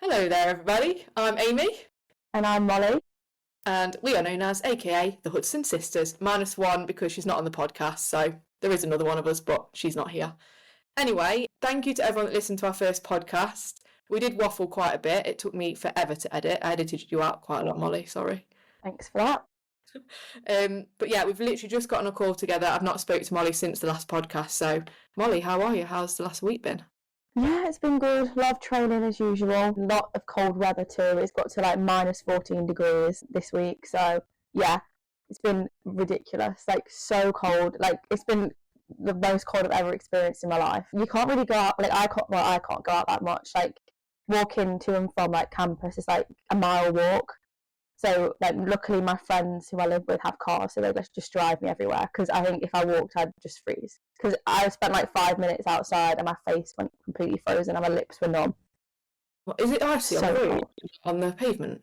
Hello there, everybody. I'm Amy, And I'm Molly. and we are known as AKA the Hudson Sisters, minus one because she's not on the podcast, so there is another one of us, but she's not here. Anyway, thank you to everyone that listened to our first podcast. We did waffle quite a bit. It took me forever to edit. I edited you out quite a lot, Molly, sorry. Thanks for that. But yeah, we've literally just gotten a call together. I've not spoke to Molly since the last podcast, so Molly, how are you? How's the last week been? Yeah, it's been good. A lot of training as usual. A lot of cold weather too. It's got to like minus 14 degrees this week. So yeah, it's been ridiculous. Like so cold. Like it's been the most cold I've ever experienced in my life. You can't really go out. Like I can't go out that much. Like walking to and from like campus is like a mile walk. So, like, luckily my friends who I live with have cars, so they just drive me everywhere. Because I think if I walked, I'd just freeze. Because I spent like 5 minutes outside and my face went completely frozen and my lips were numb. What, is it icy on So the road, cold. on the pavement?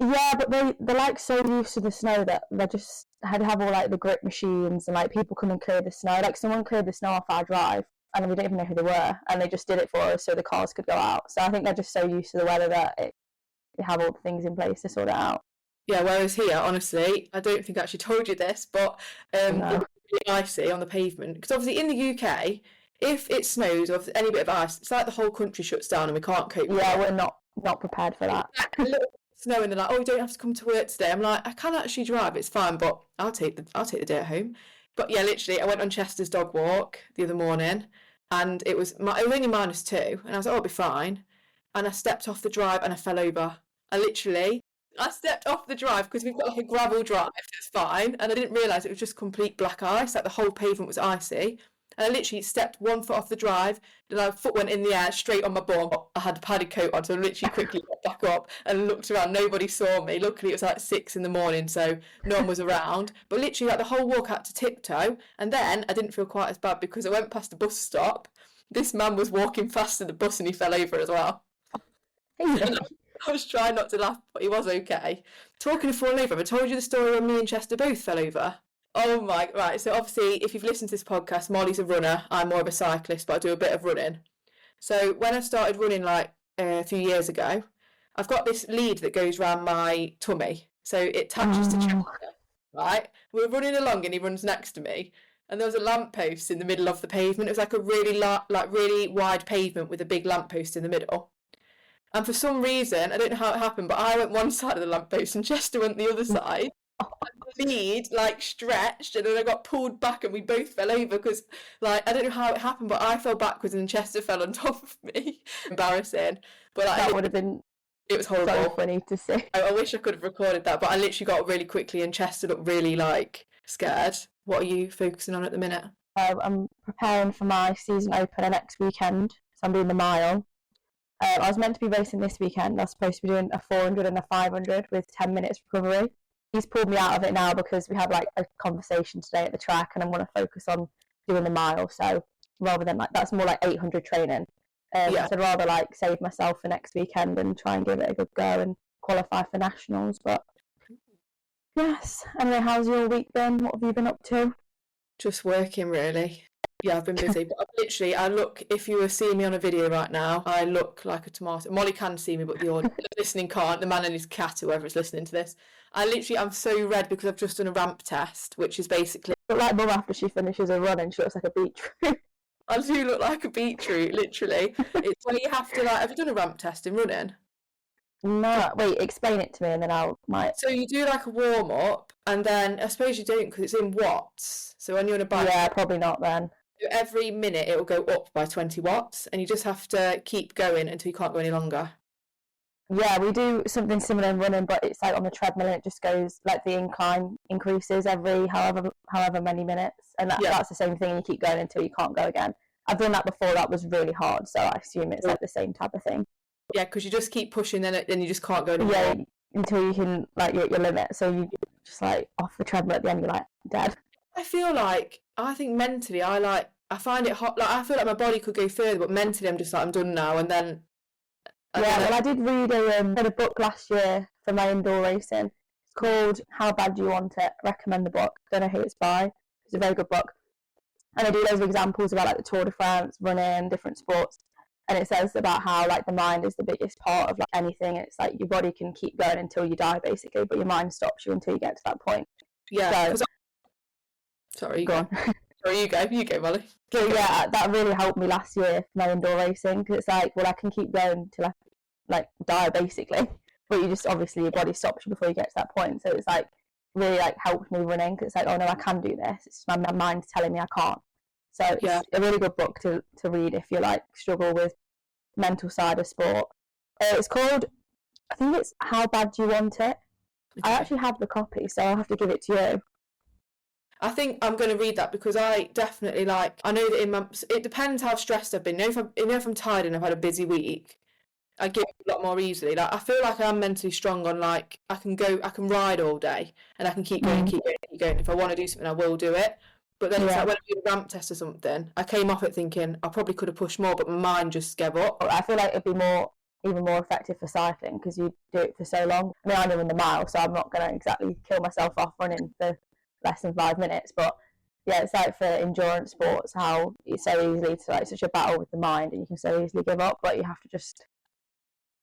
Yeah, but they're like so used to the snow that they just had to have all like the grip machines and like people come and clear the snow. Like someone cleared the snow off our drive and we didn't even know who they were, and they just did it for us so the cars could go out. So I think they're just so used to the weather that they have all the things in place to sort it out. Yeah, whereas here, honestly, I don't think I actually told you this, but it No. was really icy on the pavement. Because obviously in the UK, if it snows or if there's any bit of ice, it's like the whole country shuts down and we can't cope with Yeah, it. we're not prepared for that. A little bit of snow and they're like, oh, you don't have to come to work today. I'm like, I can actually drive, it's fine, but I'll take the day at home. But yeah, literally, I went on Chester's dog walk the other morning, and it was only -2, and I was like, oh, it'll be fine. And I stepped off the drive and I fell over. I stepped off the drive because we've got like a gravel drive, so it's fine. And I didn't realise it was just complete black ice, like the whole pavement was icy. And I literally stepped 1 foot off the drive, then my foot went in the air straight on my bum. I had a padded coat on, so I literally quickly got back up and looked around. Nobody saw me. Luckily, it was like 6 in the morning, so no one was around. But literally, like the whole walk I had to tiptoe. And then I didn't feel quite as bad because I went past a bus stop. This man was walking past the bus and he fell over as well. Hey, I was trying not to laugh, but he was okay. Talking of falling over, have I told you the story when me and Chester both fell over? Oh my, right. So obviously, if you've listened to this podcast, Molly's a runner. I'm more of a cyclist, but I do a bit of running. So when I started running like a few years ago, I've got this lead that goes around my tummy. So it attaches to Chester, right? We're running along and he runs next to me. And there was a lamppost in the middle of the pavement. It was like a really wide pavement with a big lamppost in the middle. And for some reason, I don't know how it happened, but I went one side of the lamppost and Chester went the other side. And the lead like stretched, and then I got pulled back, and we both fell over because, like, I don't know how it happened, but I fell backwards and Chester fell on top of me. Embarrassing, but like, that would have been it was so horrible. funny to see. I wish I could have recorded that, but I literally got up really quickly, and Chester looked really like scared. What are you focusing on at the minute? I'm preparing for my season opener next weekend, so I'm doing the mile. I was meant to be racing this weekend. I was supposed to be doing a 400 and a 500 with 10 minutes recovery. He's pulled me out of it now because we had like a conversation today at the track and I want to focus on doing the mile. So rather than like, that's more like 800 training. Yeah. So I'd rather like save myself for next weekend and try and give it a good go and qualify for nationals. But yes. Anyway, how's your week been? What have you been up to? Just working, really. Yeah, I've been busy, but I look, if you were seeing me on a video right now, I look like a tomato. Molly can see me, but the audience listening can't. The man and his cat, whoever is listening to this. I'm so red because I've just done a ramp test, which is basically, But like Mum after she finishes a run and she looks like a beetroot. I do look like a beetroot, literally. It's when you have to, like, have you done a ramp test in running? No, wait, explain it to me and then I might. So you do like a warm up, and then I suppose you don't because it's in watts. So when you're on a bike, Yeah, probably not then. every minute it will go up by 20 watts, and you just have to keep going until you can't go any longer. Yeah, we do something similar in running, but it's like on the treadmill and it just goes like the incline increases every however many minutes, and that's the same thing. You keep going until you can't go again. I've done that before. That was really hard, so I assume it's like the same type of thing. Yeah, because you just keep pushing, then you just can't go anymore. Yeah, until you can like you're at your limit. So you just like off the treadmill at the end, you're like dead. I think mentally, I find it hot. Like I feel like my body could go further, but mentally, I'm just like I'm done now. And then well, I did read a book last year for my indoor racing. It's called How Bad Do You Want It? I recommend the book. Don't know who it's by. It's a very good book. And they do loads of examples about like the Tour de France, running, different sports. And it says about how like the mind is the biggest part of like anything. It's like your body can keep going until you die, basically, but your mind stops you until you get to that point. Yeah. So, sorry, you go. Sorry, you go, Molly. So yeah, that really helped me last year for my indoor racing, because it's like, well, I can keep going till I like die, basically. But you just, obviously, your body stops you before you get to that point. So it's like really like helped me running, because it's like, oh no, I can do this. It's my mind's telling me I can't. So it's a really good book to read if you like struggle with mental side of sport. It's called, I think it's How Bad Do You Want It? Okay. I actually have the copy, so I'll have to give it to you. I think I'm going to read that, because I definitely like, I know that it depends how stressed I've been. If I'm tired and I've had a busy week, I give up a lot more easily. Like, I feel like I'm mentally strong on, like, I can ride all day and I can keep going, keep going. If I want to do something, I will do it. But then it's like when I do a ramp test or something, I came off it thinking I probably could have pushed more, but my mind just gave up. I feel like it'd be even more effective for cycling, because you do it for so long. I mean, I run the mile, so I'm not going to exactly kill myself off running for less than 5 minutes. But yeah, it's like for endurance sports, how it's so easily to like such a battle with the mind, and you can so easily give up. But you have to just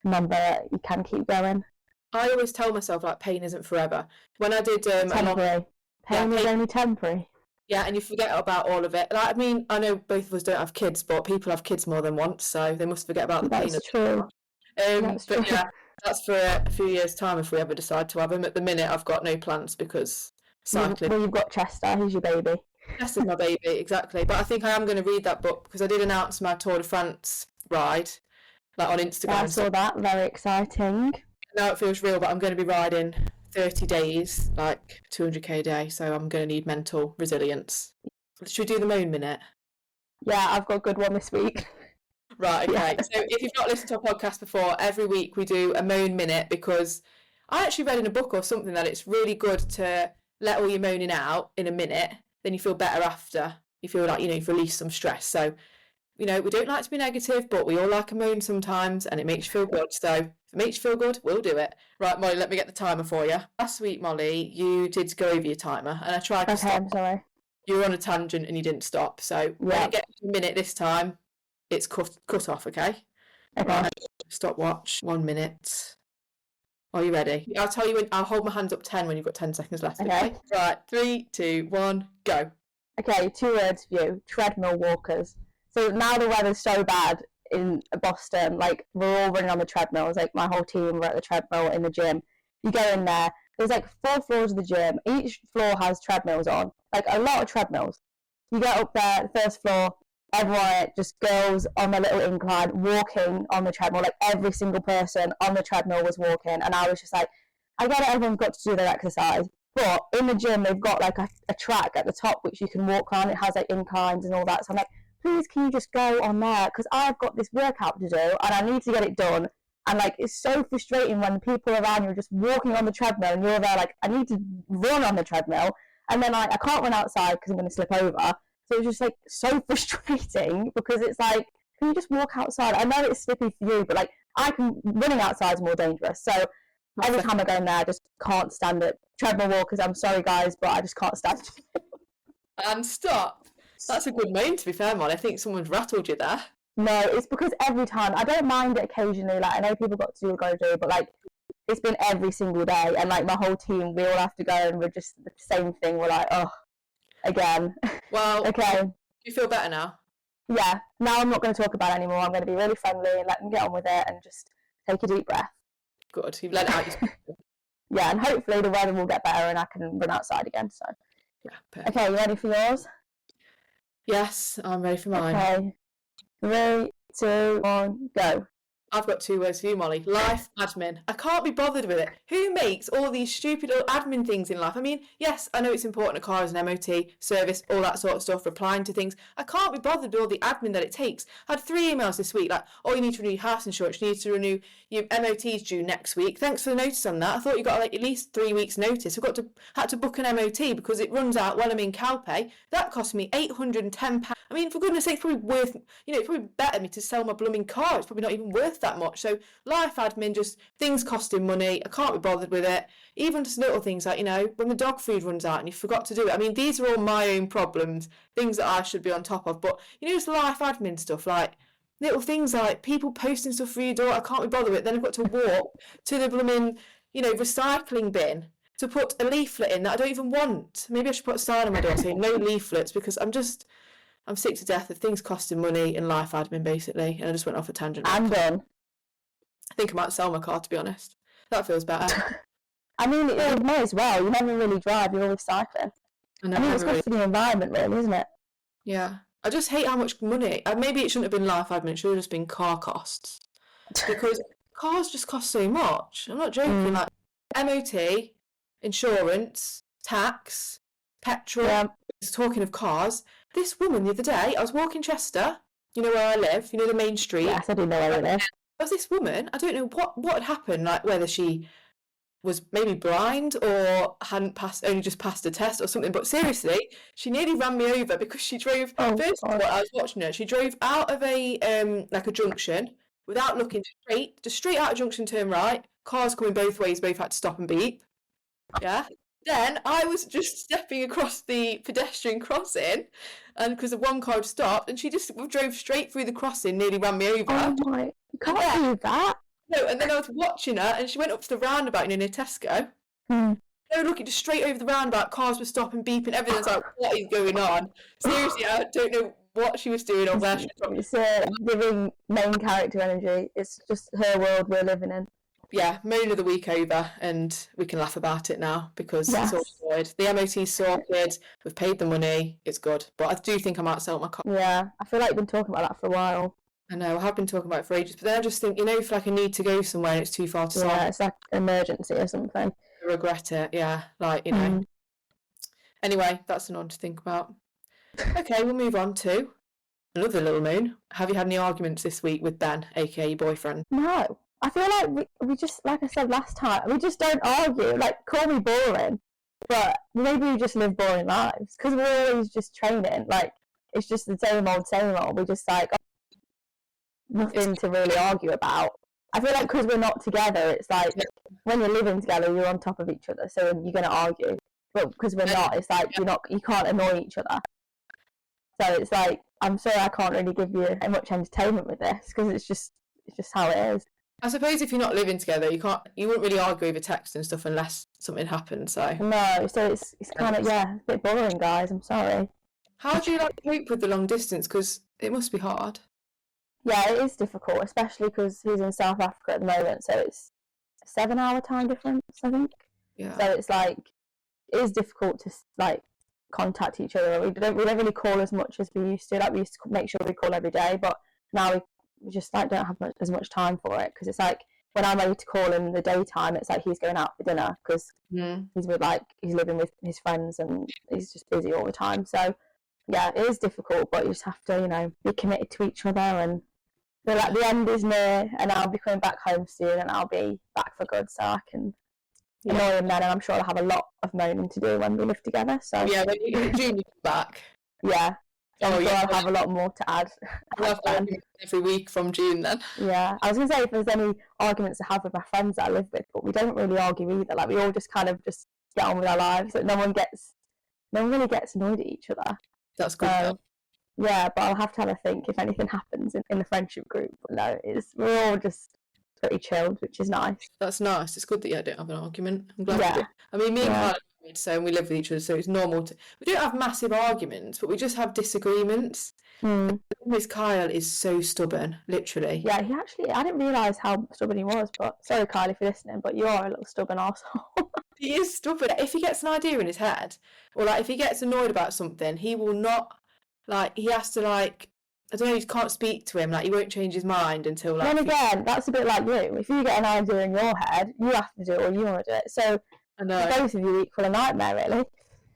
remember that you can keep going. I always tell myself like pain isn't forever. When I did temporary. Pain is only temporary. Yeah, and you forget about all of it. Like, I mean, I know both of us don't have kids, but people have kids more than once, so they must forget about the pain. That's true. That's true. Yeah, that's for a few years' time if we ever decide to have them. At the minute, I've got no plans because cycling. Well, you've got Chester. He's your baby. Chester's my baby, exactly. But I think I am going to read that book, because I did announce my Tour de France ride, like on Instagram. Yeah, I saw that. Very exciting. Now it feels real, but I'm going to be riding 30 days, like 200k a day, so I'm going to need mental resilience. Should we do the moan minute? Yeah, I've got a good one this week. Right, okay. Yeah. So if you've not listened to our podcast before, every week we do a moan minute, because I actually read in a book or something that it's really good to let all your moaning out in a minute, then you feel better after. You feel like, you've released some stress. So, we don't like to be negative, but we all like a moan sometimes, and it makes you feel good. So if it makes you feel good, we'll do it. Right, Molly, let me get the timer for you. Last week, Molly, you did go over your timer, and I tried to stop. I'm sorry. You were on a tangent and you didn't stop. So when it gets to a minute this time, it's cut off, okay? Okay. Right, stop watch. 1 minute. Are you ready? I'll tell you when. I'll hold my hands up 10 when you've got 10 seconds left. Okay. Right, 3, 2, 1, go. Okay, 2 words for you. Treadmill walkers. So now the weather's so bad in Boston, like we're all running on the treadmills, like my whole team were at the treadmill in the gym. You go in there, there's like 4 floors of the gym. Each floor has treadmills on, like a lot of treadmills. You get up there, the first floor, everyone, just girls on the little incline, walking on the treadmill, like every single person on the treadmill was walking. And I was just like, I get it, everyone's got to do their exercise. But in the gym, they've got like a track at the top which you can walk on. It has like inclines and all that. So I'm like, please, can you just go on there? Because I've got this workout to do and I need to get it done. And like, it's so frustrating when people around you are just walking on the treadmill and you're there like, I need to run on the treadmill. And then like, I can't run outside because I'm going to slip over. So it's just like so frustrating, because it's like, can you just walk outside? I know it's slippy for you, but like, running outside is more dangerous. So every time I go in there, I just can't stand it. Treadmill walkers, I'm sorry guys, but I just can't stand it. And stop. That's a good moan, to be fair, Molly. I think someone's rattled you there. No, it's because every time, I don't mind it occasionally, like I know people got to do what got to do, but like it's been every single day, and like my whole team, we all have to go and we're just the same thing. We're like, oh, again. Well, okay. Do you feel better now? Yeah, now I'm not going to talk about it anymore. I'm going to be really friendly and let them get on with it and just take a deep breath. Good, you've let it out. Yeah, and hopefully the weather will get better and I can run outside again. So, yeah, perfect. Okay, you ready for yours? Yes, I'm ready for mine. Okay, 3, 2, 1, go. I've got 2 words for you, Molly. Life admin. I can't be bothered with it. Who makes all these stupid little admin things in life? I mean, yes, I know it's important. A car is an MOT, service, all that sort of stuff, replying to things. I can't be bothered with all the admin that it takes. I had 3 emails this week, like, oh, you need to renew your house insurance, you need to renew your MOT's due next week. Thanks for the notice on that. I thought you got like at least 3 weeks notice. Had to book an MOT because it runs out while I'm in Calpay. That cost me £810. I mean, for goodness sake, it's probably worth, it's probably better me to sell my blooming car. It's probably not even worth that much. So life admin, just things costing money. I can't be bothered with it. Even just little things like, when the dog food runs out and you forgot to do it. I mean, these are all my own problems, things that I should be on top of. But, just life admin stuff like, little things like people posting stuff for your door, I can't be bothered with it. Then I've got to walk to the blooming, recycling bin to put a leaflet in that I don't even want. Maybe I should put a sign on my door saying no leaflets, because I'm sick to death of things costing money and life admin, basically. And I just went off a tangent. I'm done. I think I might sell my car, to be honest. That feels better. I mean, you may as well. You never really drive, you're always cycling. I mean, it's good for the environment, really, isn't it? Yeah. I just hate how much money. Maybe it shouldn't have been life admin, it should have just been car costs. Because cars just cost so much. I'm not joking. Like MOT, insurance, tax, petrol. Yeah. Talking of cars, this woman the other day, I was walking Chester, you know where I live, you know the main street. Yes, I do know where you live. There was this woman, I don't know what had happened, like whether she was maybe blind or only just passed a test or something, but seriously, she nearly ran me over because she drove, first of all, I was watching her, she drove out of a junction without looking straight out of junction, turn right, cars coming both ways, both had to stop and beep. Yeah. Then I was just stepping across the pedestrian crossing, and because the one car had stopped, and she just drove straight through the crossing, nearly ran me over. Oh my, you can't do that. No, and then I was watching her, and she went up to the roundabout near Tesco. No, looking just straight over the roundabout, cars were stopping, beeping, everything's like, what is going on? Seriously, I don't know what she was doing or where she was from. It's giving main character energy. It's just her world we're living in. Yeah, moan of the week over, and we can laugh about it now because it's all sorted. The MOT's sorted, we've paid the money, it's good. But I do think I might sell my car. Yeah, I feel like you've been talking about that for a while. I know, I have been talking about it for ages, but then I just think, if like I need to go somewhere and it's too far to sell. Yeah, it's like an emergency or something. I regret it, yeah, Anyway, that's an one to think about. Okay, we'll move on to another little moon. Have you had any arguments this week with Ben, aka your boyfriend? No. I feel like we just, like I said last time, we just don't argue. Like, call me boring, but maybe we just live boring lives because we're always just training. Like, it's just the same old, same old. We just like nothing to really argue about. I feel like because we're not together, it's like when you're living together, you're on top of each other, so you're going to argue. But because we're not, it's like you can't annoy each other. So it's like, I'm sorry I can't really give you much entertainment with this because it's just how it is. I suppose if you're not living together, you wouldn't really argue over text and stuff unless something happens. So no, so it's kind of a bit boring, guys. I'm sorry. How do you cope with the long distance? Because it must be hard. Yeah, it is difficult, especially because he's in South Africa at the moment, so it's a 7-hour time difference, I think. Yeah. So it's like it is difficult to contact each other. We don't really call as much as we used to. Like we used to make sure we call every day, but now we just don't have as much time for it because it's like when I'm ready to call in the daytime, it's like he's going out for dinner because he's living with his friends and he's just busy all the time. So yeah, it is difficult, but you just have to be committed to each other and feel like the end is near, and I'll be coming back home soon, and I'll be back for good, so I can annoy him then, and I'm sure I'll have a lot of moaning to do when we live together. So yeah, when you June you come back. Yeah. I'll have a lot more to add. We'll have every week from June then. Yeah, I was going to say if there's any arguments to have with my friends that I live with, but we don't really argue either. Like we all just kind of just get on with our lives. Like no one really gets annoyed at each other. That's good. Yeah, but I'll have to have a think if anything happens in the friendship group. But no, we're all just pretty chilled, which is nice. That's nice. It's good that you don't have an argument. I'm glad you do. I mean, me and Carl are married, so we live with each other, so it's normal we don't have massive arguments, but we just have disagreements. Miss Kyle is so stubborn, literally. Yeah, I didn't realise how stubborn he was, but sorry Kyle if you're listening, but you are a little stubborn arsehole. He is stubborn. If he gets an idea in his head, or if he gets annoyed about something, he will not, he has to I don't know, you can't speak to him, he won't change his mind until Then again, that's a bit like you. If you get an idea in your head, you have to do it or you want to do it. So I know. Both of you equal a nightmare, really.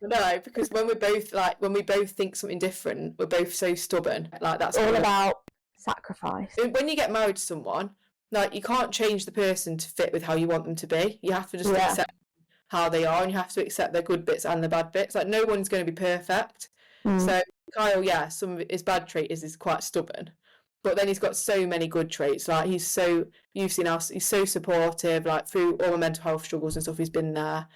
No, because when we're both when we both think something different, we're both so stubborn. That's all about sacrifice. When you get married to someone, you can't change the person to fit with how you want them to be. You have to just accept how they are, and you have to accept their good bits and their bad bits. No one's going to be perfect. So Kyle, some of his bad trait is he's quite stubborn, but then he's got so many good traits. You've seen how he's so supportive. Through all my mental health struggles and stuff, he's been there.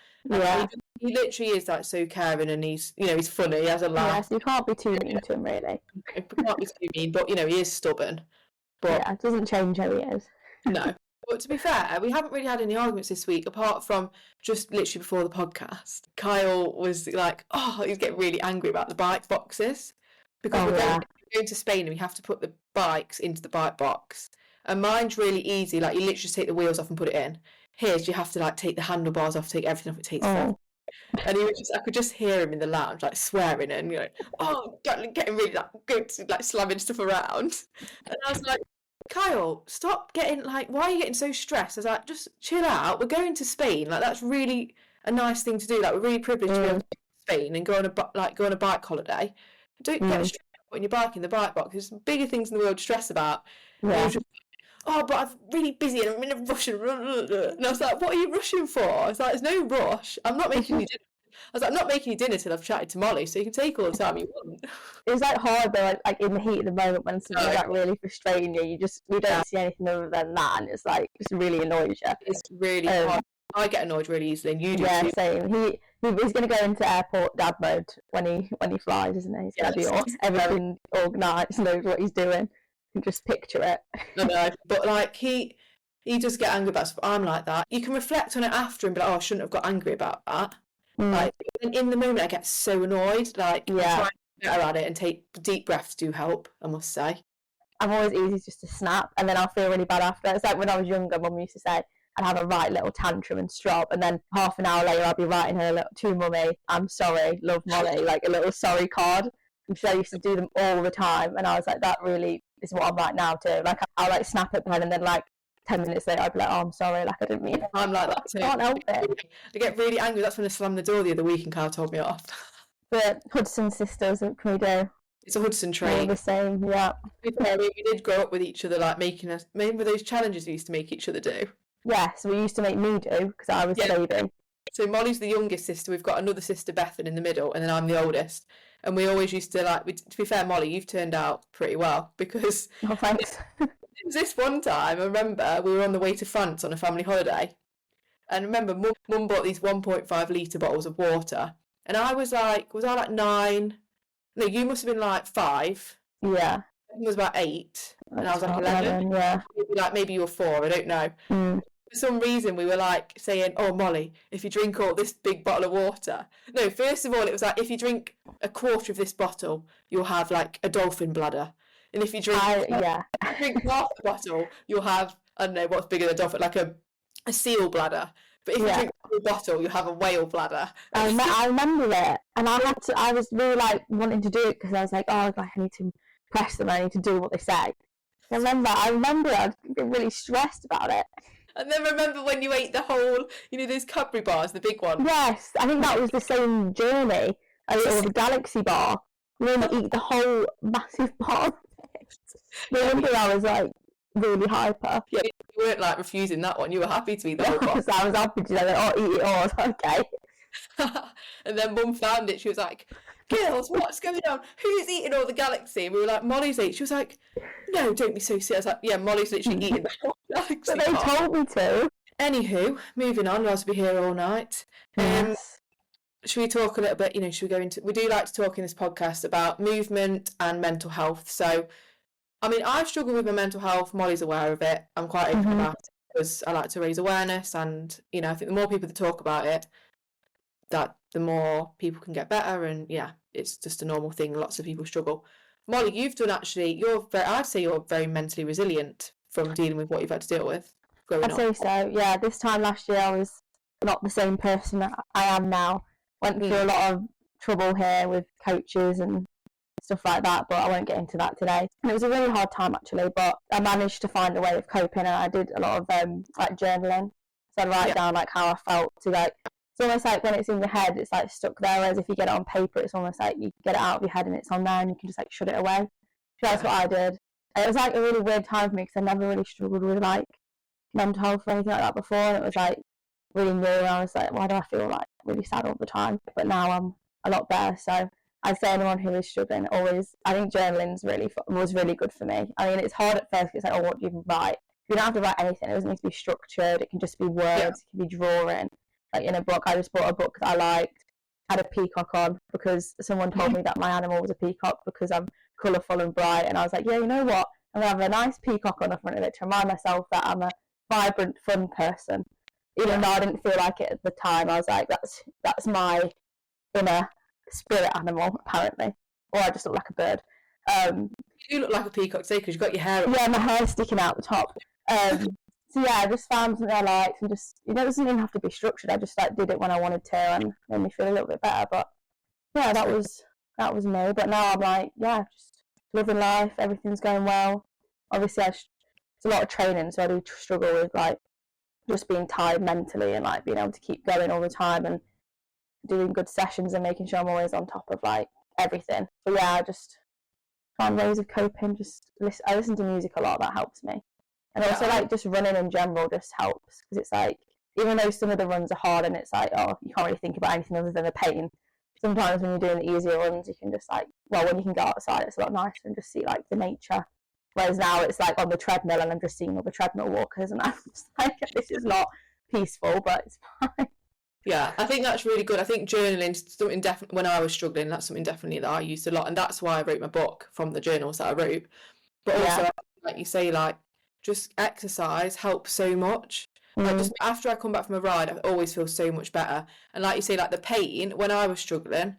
He literally is so caring, and he's he's funny. He has a laugh. Yes, you can't be too mean to him, really. You can't be too mean, but he is stubborn. But Yeah, it doesn't change how he is. no. But to be fair, we haven't really had any arguments this week, apart from just literally before the podcast. Kyle was like, oh, he's getting really angry about the bike boxes because Oh, we're yeah. going to Spain and we have to put the bikes into the bike box. And mine's really easy. Like, you literally just take the wheels off and put it in. His, you have to, like, take the handlebars off, take everything off. It takes forever. Oh, And he was just, I could just hear him in the lounge, like, swearing and, you know, oh, getting really, like, good, like, slamming stuff around. And I was like, Kyle, stop getting, like, why are you getting so stressed? I was like, just chill out. We're going to Spain. Like, that's really a nice thing to do. Like, we're really privileged to be able to go to Spain and go on a bike holiday. Don't get stressed about putting your bike in the bike box. There's bigger things in the world to stress about. And he yeah. was just, oh, but I'm really busy and I'm in a rush. And I was like, what are you rushing for? I was like, there's no rush. I'm not making you dinner. I was like, I'm not making you dinner till I've chatted to Molly, so you can take all the time you want. It was like hard though, like in the heat of the moment when something's like really frustrating you, you don't see anything other than that, and it's like just really annoys you. It's really hard. I get annoyed really easily, and you do too. Same. He's going to go into airport dad mode when he flies, isn't he? He's going to be all everything organised, knows what he's doing. You can just picture it. I know, but like he does get angry about stuff. I'm like that. You can reflect on it after and be like, oh, I shouldn't have got angry about that. Like in the moment, I get so annoyed. Like, I try to be better at it and take deep breaths do help, I must say. I'm always easy just to snap, and then I'll feel really bad after. It's like when I was younger, Mum used to say I'd have a right little tantrum and strop, and then half an hour later I'd be writing her a little, to Mummy, I'm sorry, love Molly, like a little sorry card. And she used to do them all the time, and I was like, that really is what I'm like now too. Like I'll like snap at Ben, and then like 10 minutes later I'd be like, oh, I'm sorry, like I didn't mean it. I'm like that too. I can't help it. I get really angry. That's when I slammed the door the other week and Carl told me off. The Hudson sisters, what can we do? It's a Hudson All trait. the same, yeah. We did grow up with each other, like making us. Remember those challenges we used to make each other do? Yes, we used to make me do because I was the baby. So Molly's the youngest sister. We've got another sister, Bethan, in the middle, and then I'm the oldest. And we always used to to be fair, Molly, you've turned out pretty well because Oh, thanks. it was this one time. I remember we were on the way to France on a family holiday, and remember Mum bought these 1.5 litre bottles of water, and I was I like 9? No, you must have been like 5. Yeah. I think it was about 8, and I was like 11. Yeah. Maybe you were 4. I don't know. For some reason we were like saying, oh Molly, if you drink all this big bottle of water, no, first of all it was like, if you drink a quarter of this bottle you'll have like a dolphin bladder, and if you drink half the bottle you'll have, I don't know what's bigger than a dolphin, like a seal bladder, but if you drink the whole bottle you'll have a whale bladder. I remember it, and I was really like wanting to do it because I was like, oh, like I need to impress them, I need to do what they say. I remember I was getting really stressed about it. And then remember when you ate the whole, those Cadbury bars, the big one? Yes, I think that was the same journey. I ate all the Galaxy bar. You eat the whole massive bar of it. I remember I was like really hyper. Yeah, you weren't like refusing that one. You were happy to eat the whole bar. I was happy to eat it all. I was like, okay. And then Mum found it. She was like, girls, what's going on? Who's eating all the Galaxy? And we were like, Molly's eating. She was like, no, don't be so silly. I was like, yeah, Molly's literally eating the whole Galaxy. But they told me to. Anywho, moving on, I'll be here all night. Yes. Should we talk a little bit, should we go into, we do like to talk in this podcast about movement and mental health. So, I mean, I've struggled with my mental health. Molly's aware of it. I'm quite open about it because I like to raise awareness, and, I think the more people that talk about it, that the more people can get better, and it's just a normal thing. Lots of people struggle. Molly, you've done I'd say you're very mentally resilient from dealing with what you've had to deal with growing up. I'd say so, yeah. This time last year I was not the same person that I am now. Went through a lot of trouble here with coaches and stuff like that, but I won't get into that today. And it was a really hard time actually, but I managed to find a way of coping, and I did a lot of like journaling. So I'd write down like how I felt to like, it's almost like when it's in your head, it's like stuck there, whereas if you get it on paper, it's almost like you get it out of your head and it's on there and you can just like shut it away. So that's what I did. It was like a really weird time for me because I never really struggled with like mental health or anything like that before, and it was like really new, and I was like, why do I feel like really sad all the time? But now I'm a lot better. So I'd say anyone who is struggling, I think journaling's was really good for me. I mean, it's hard at first because it's like, oh, what do you even write? You don't have to write anything. It doesn't need to be structured. It can just be words. It can be drawing. Like in a book, I just bought a book that I liked, had a peacock on because someone told me that my animal was a peacock because I'm colourful and bright, and I was like, yeah, you know what? I'm going to have a nice peacock on the front of it to remind myself that I'm a vibrant, fun person. Even though I didn't feel like it at the time, I was like, that's my inner spirit animal, apparently. Or I just look like a bird. You look like a peacock today because you've got your hair up. Yeah, my hair's sticking out the top. So yeah, I just found something I liked, and just, it doesn't even have to be structured. I just like did it when I wanted to, and made me feel a little bit better. But yeah, that was me. But now I'm like, yeah, just living life. Everything's going well. Obviously, it's a lot of training, so I do struggle with like just being tired mentally and like being able to keep going all the time and doing good sessions and making sure I'm always on top of like everything. But yeah, I just find ways of coping. I listen to music a lot. That helps me. And also, like, just running in general just helps, because it's like, even though some of the runs are hard and it's like, oh, you can't really think about anything other than the pain, sometimes when you're doing the easier runs, you can just like, well, when you can go outside, it's a lot nicer and just see like the nature. Whereas now it's like on the treadmill and I'm just seeing all the treadmill walkers, and I'm just like, this is not peaceful, but it's fine. Yeah, I think that's really good. I think journaling is something definitely, when I was struggling, that's something definitely that I used a lot, and that's why I wrote my book from the journals that I wrote. But also, like you say, like, just exercise helps so much. Like, just after I come back from a ride, I always feel so much better. And like you say, like the pain, when I was struggling,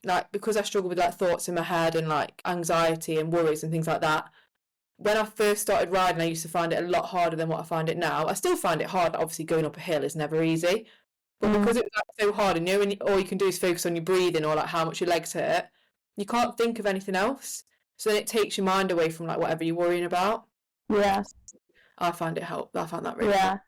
like, because I struggled with like thoughts in my head and like anxiety and worries and things like that, when I first started riding, I used to find it a lot harder than what I find it now. I still find it hard. Obviously, going up a hill is never easy, but because it was like, so hard, and when all you can do is focus on your breathing or like how much your legs hurt, you can't think of anything else. So then it takes your mind away from like whatever you're worrying about. Yeah, I find that really helpful.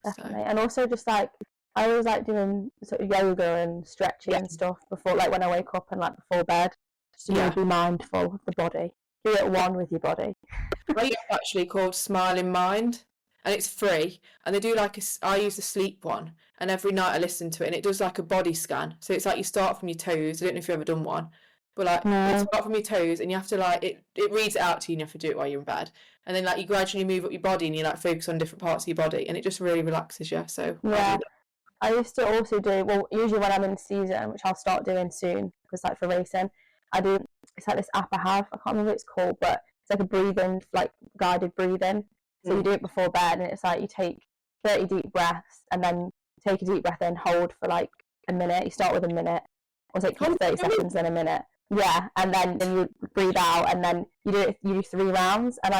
Definitely. And also just like, I always like doing sort of yoga and stretching and stuff before, like when I wake up and like before bed, just to really be mindful of the body. Be at one with your body. It's actually called Smiling Mind, and it's free. And they do like I use the sleep one, and every night I listen to it, and it does like a body scan. So it's like you start from your toes. I don't know if you've ever done one, but like you start from your toes, and you have to like it reads it out to you, and you have to do it while you're in bed. And then like you gradually move up your body, and you like focus on different parts of your body, and it just really relaxes you. So yeah, I used to also do, well, usually when I'm in season, which I'll start doing soon, because like for racing, I do, it's like this app I have, I can't remember what it's called, but it's like a breathing, like guided breathing. So you do it before bed, and it's like you take 30 deep breaths, and then take a deep breath in, hold for like a minute. You start with a minute, or take 30 seconds, then a minute. Yeah, and then you breathe out, and then you do 3 rounds. And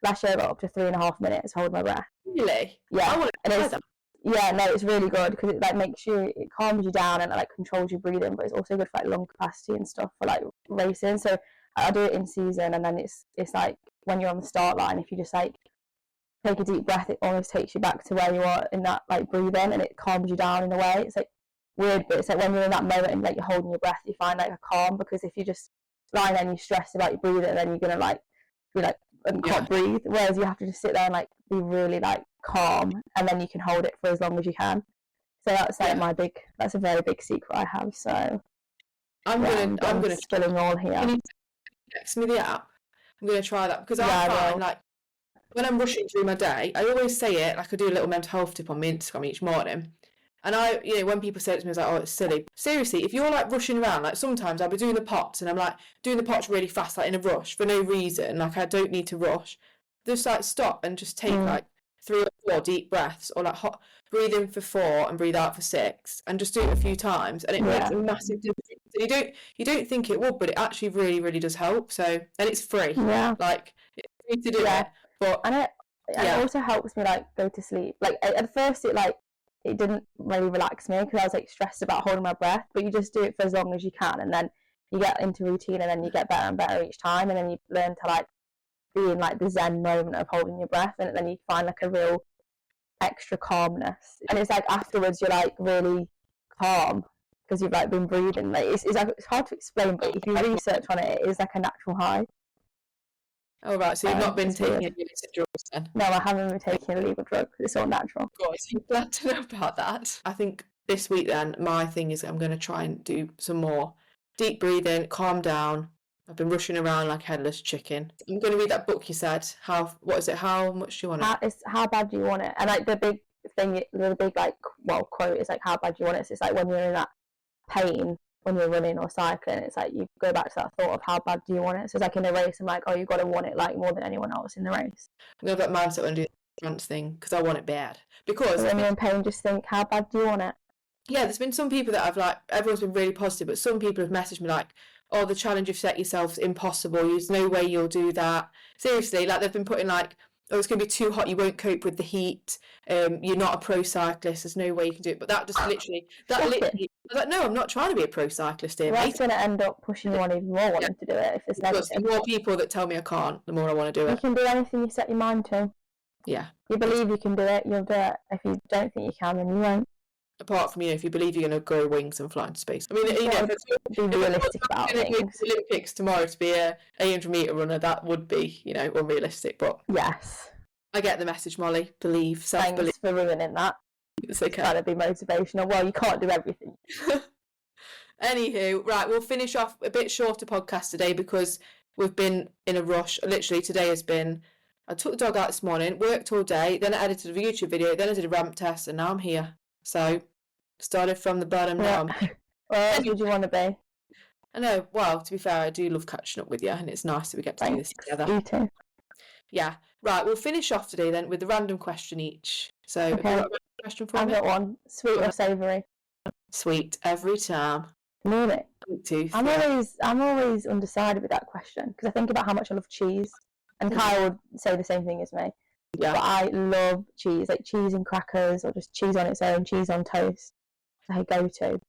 last year I got up to 3.5 minutes holding my breath. Really? Yeah. I want to try that. Yeah, no, it's really good, because it like it calms you down, and it like controls your breathing, but it's also good for like lung capacity and stuff for like racing. So I do it in season, and then it's like when you're on the start line, if you just like take a deep breath, it almost takes you back to where you are in that like breathing, and it calms you down in a way. It's like weird, but it's like when you're in that moment and like you're holding your breath, you find like a calm, because if you just lie there and you're stressed about your breathing, then you're gonna like be like and can't breathe. Whereas you have to just sit there and like be really like calm, and then you can hold it for as long as you can. So that's like that's a very big secret I have. So I'm gonna spilling all here. Can you text me the app? I'm gonna try that, because I find like when I'm rushing through my day, I always say it, like I do a little mental health tip on my Instagram each morning. And when people say it to me, it's like, oh, it's silly. Seriously, if you're like rushing around, like sometimes I'll be doing the pots, and I'm like doing the pots really fast, like in a rush for no reason, like I don't need to rush. Just like stop and just take like 3 or 4 deep breaths, or like breathe in for 4 and breathe out for 6, and just do it a few times, and it makes a massive difference. You don't think it would, but it actually really, really does help. So, and it's free. Yeah. Like it's free to do it. But it also helps me like go to sleep. Like at first it didn't really relax me, because I was like stressed about holding my breath, but you just do it for as long as you can, and then you get into routine, and then you get better and better each time, and then you learn to like be in like the zen moment of holding your breath, and then you find like a real extra calmness, and it's like afterwards you're like really calm because you've like been breathing. Like it's hard to explain, but if you research on it, it is like a natural high. Oh, right, so you've not been taking illicit drugs then? No, I haven't been taking illegal drugs. It's all natural. God, I'm glad to know about that. I think this week then, my thing is I'm going to try and do some more deep breathing, calm down. I've been rushing around like a headless chicken. I'm going to read that book you said. How much do you want it? It's how bad do you want it? And like the big thing, the big like quote is like how bad do you want it? So it's like when you're in that pain, when you're running or cycling, it's like you go back to that thought of how bad do you want it. So it's like in a race, I'm like, oh, you've got to want it like more than anyone else in the race. I'm going to have that mindset when I do the France thing because I want it bad. Because when you're in pain, just think, how bad do you want it? Yeah, there's been some people that have like, everyone's been really positive, but some people have messaged me like, oh, the challenge you've set yourself is impossible. There's no way you'll do that. Seriously, like they've been putting like, oh, it's going to be too hot. You won't cope with the heat. You're not a pro cyclist. There's no way you can do it. But that just literally, I was like, no, I'm not trying to be a pro cyclist here. Well, that's going to end up pushing you on even more wanting to do it if it's negative. The more people that tell me I can't, the more I want to do it. You can do anything you set your mind to. Yeah. You believe you can do it, you'll do it. If you don't think you can, then you won't. Apart from, if you believe you're going to grow wings and fly into space. I mean, be realistic about things. The Olympics tomorrow to be a 800-metre runner, that would be, unrealistic. But yes. I get the message, Molly. Believe, self-belief. Thanks for ruining that. It's okay. Trying to be motivational. Well, you can't do everything. Anywho, right, we'll finish off a bit shorter podcast today because we've been in a rush. Literally, today has been, I took the dog out this morning, worked all day, then I edited a YouTube video, then I did a ramp test, and now I'm here. So, started from the bottom now. Where else would you want to be? I know, well, to be fair, I do love catching up with you, and it's nice that we get to do this together. You too. Yeah. Right, we'll finish off today then with a random question each. So, okay. Have you got a random question for me? I've got one. Sweet or savoury? Sweet, every time. Really? Tooth, I'm always undecided with that question because I think about how much I love cheese, and Kyle would say the same thing as me. Yeah. But I love cheese, like cheese and crackers, or just cheese on its own, cheese on toast. I go to.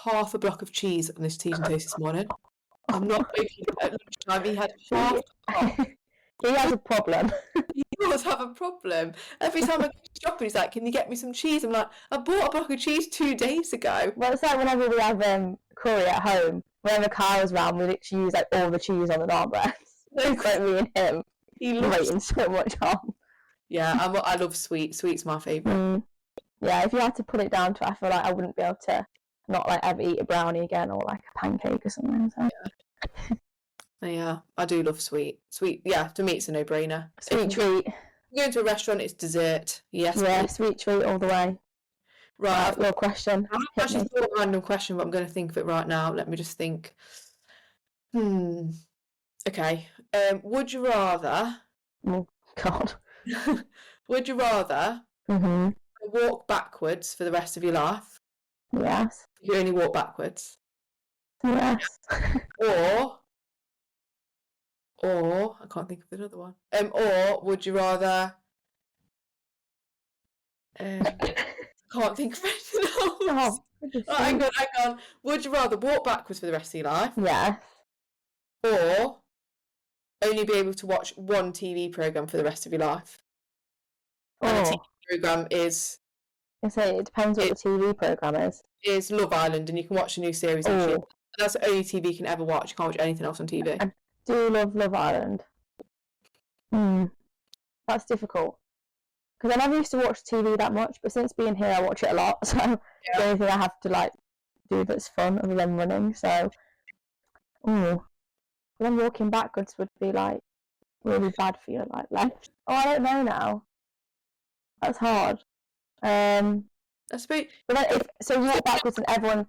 Half a block of cheese on this tea and toast this morning. I'm not joking. At lunchtime, he had half. He has a problem. He does have a problem. Every time I go to shopping, he's like, "Can you get me some cheese?" I'm like, "I bought a block of cheese 2 days ago." Well, it's like whenever we have curry at home. Whenever Kyle's around, we literally use like all the cheese on the naan. It's like me and him. He's waiting so much on. Yeah, I love sweet. Sweet's my favourite. Yeah, if you had to put it down to it, I feel like I wouldn't be able to not like ever eat a brownie again or like a pancake or something. So. Yeah, I do love sweet. Sweet, yeah, to me it's a no-brainer. Sweet treat. Going to a restaurant, it's dessert. Yes. Yeah, please. Sweet treat all the way. Right. Little question. I haven't actually thought of a random question, but I'm going to think of it right now. Let me just think. Okay. Would you rather... Oh, God. Would you rather walk backwards for the rest of your life? Yes. You only walk backwards. Yes. Or I can't think of another one. Or would you rather? Can't think of anything else. Hang on. Would you rather walk backwards for the rest of your life? Yes. Or only be able to watch one TV program for the rest of your life? And the TV program is. I say it depends what the TV program is. Is Love Island, and you can watch a new series each year. That's the only TV you can ever watch. You can't watch anything else on TV. I do love Love Island. That's difficult. Because I never used to watch TV that much, but since being here I watch it a lot, so the only thing I have to like do that's fun other than running, so then walking backwards would be like really bad for your like left. I don't know now. That's hard. So walk backwards and everyone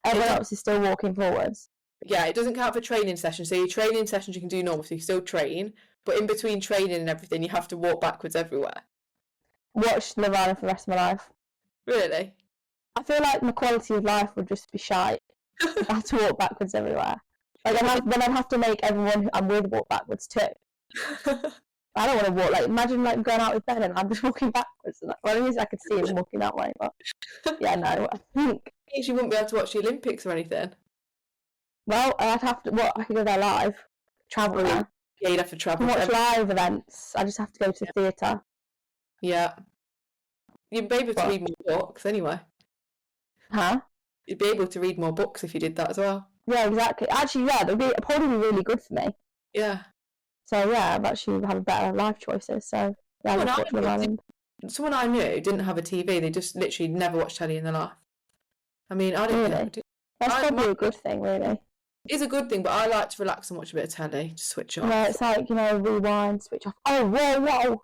else is still walking forwards. Yeah, it doesn't count for training sessions. So your training sessions you can do normal, so you can still train, but in between training and everything, you have to walk backwards everywhere. Watch Love Island for the rest of my life. Really? I feel like my quality of life would just be shite if I had to walk backwards everywhere. Like then I'd have to make everyone who I'm with walk backwards too. I don't want to walk. Like imagine like going out with Ben and I'm just walking backwards. Well, at least I could see him walking that way. But yeah, no. I think you wouldn't be able to watch the Olympics or anything. Well, I'd have to. Well, I could go there live. Travel there. Yeah, you'd have to travel. Watch live events. I just have to go to the theatre. Yeah. You'd be able to read more books anyway. Huh? You'd be able to read more books if you did that as well. Yeah, exactly. Actually, yeah, it'd probably be really good for me. Yeah. So yeah, I've actually have better life choices. So yeah, I watch Love Island. Someone I knew didn't have a TV. They just literally never watched telly in their life. I mean, I don't really. That's probably a good thing, really. It is a good thing, but I like to relax and watch a bit of telly, just switch off. Yeah, it's like rewind, switch off. Oh, whoa! What?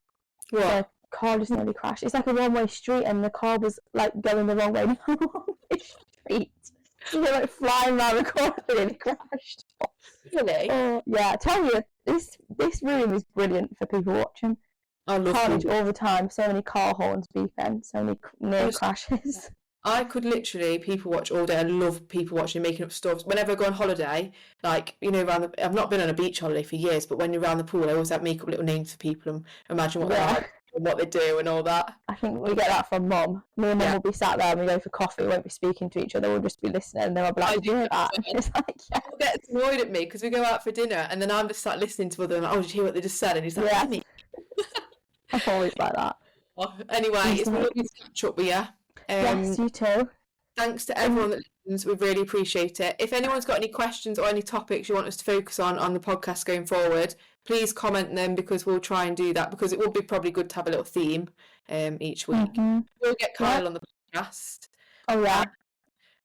The car just nearly crashed. It's like a one-way street, and the car was like going the wrong way. The wrong way street. So they're like flying around the corner and it crashed. Really? Oh, yeah, I tell you, this room is brilliant for people watching. I love Carnage people. all the time. So many car horns beeping. So many near Honestly, crashes. I could literally people watch all day. I love people watching, making up stuff. Whenever I go on holiday, like, you know, I've not been on a beach holiday for years, but when you're around the pool, I always like make up little names for people and imagine what they're Yeah. like and what they do and all that. I think we get that from Mum. Me and Mum Yeah. will be sat there and we go for coffee, we won't be speaking to each other, we'll just be listening, and then I'll be like, I did you do hear that? that. It's like, yeah. People get annoyed at me because we go out for dinner and then I'm just sat listening to other, like, oh, did you hear what they just said? And he's like, Yeah. Amy. I'm always like that. Oh, anyway, it's been lovely to catch up with you. Yes, you too. Thanks to everyone that listens. We really appreciate it. If anyone's got any questions or any topics you want us to focus on the podcast going forward, please comment them because we'll try and do that, because it would be probably good to have a little theme each week. We'll get Kyle on the podcast. Oh yeah.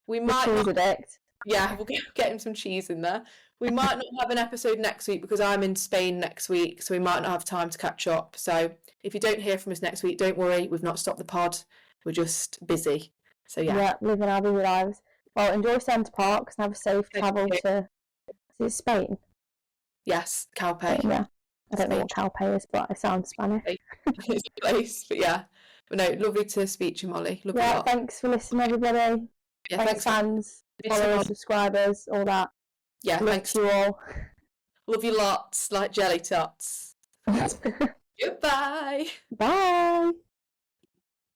We The might cheese not, addict. yeah, we'll get him some cheese in there. We might not have an episode next week because I'm in Spain next week, so we might not have time to catch up. So if you don't hear from us next week, don't worry, we've not stopped the pod. We're just busy. So yeah, living our busy lives. Well, enjoy Centre Parks and have a safe travel to, is it Spain? Yes, Calpe. Yeah. I don't know what Calpe is, but it sounds Spanish. It's a place, but yeah. But no, lovely to speak to you, Molly. Love you a lot. Thanks for listening, everybody. Yeah, thanks fans, listening. followers, subscribers, all that. Yeah, Love thanks. you all. Love you lots, like jelly tots. Goodbye. Bye.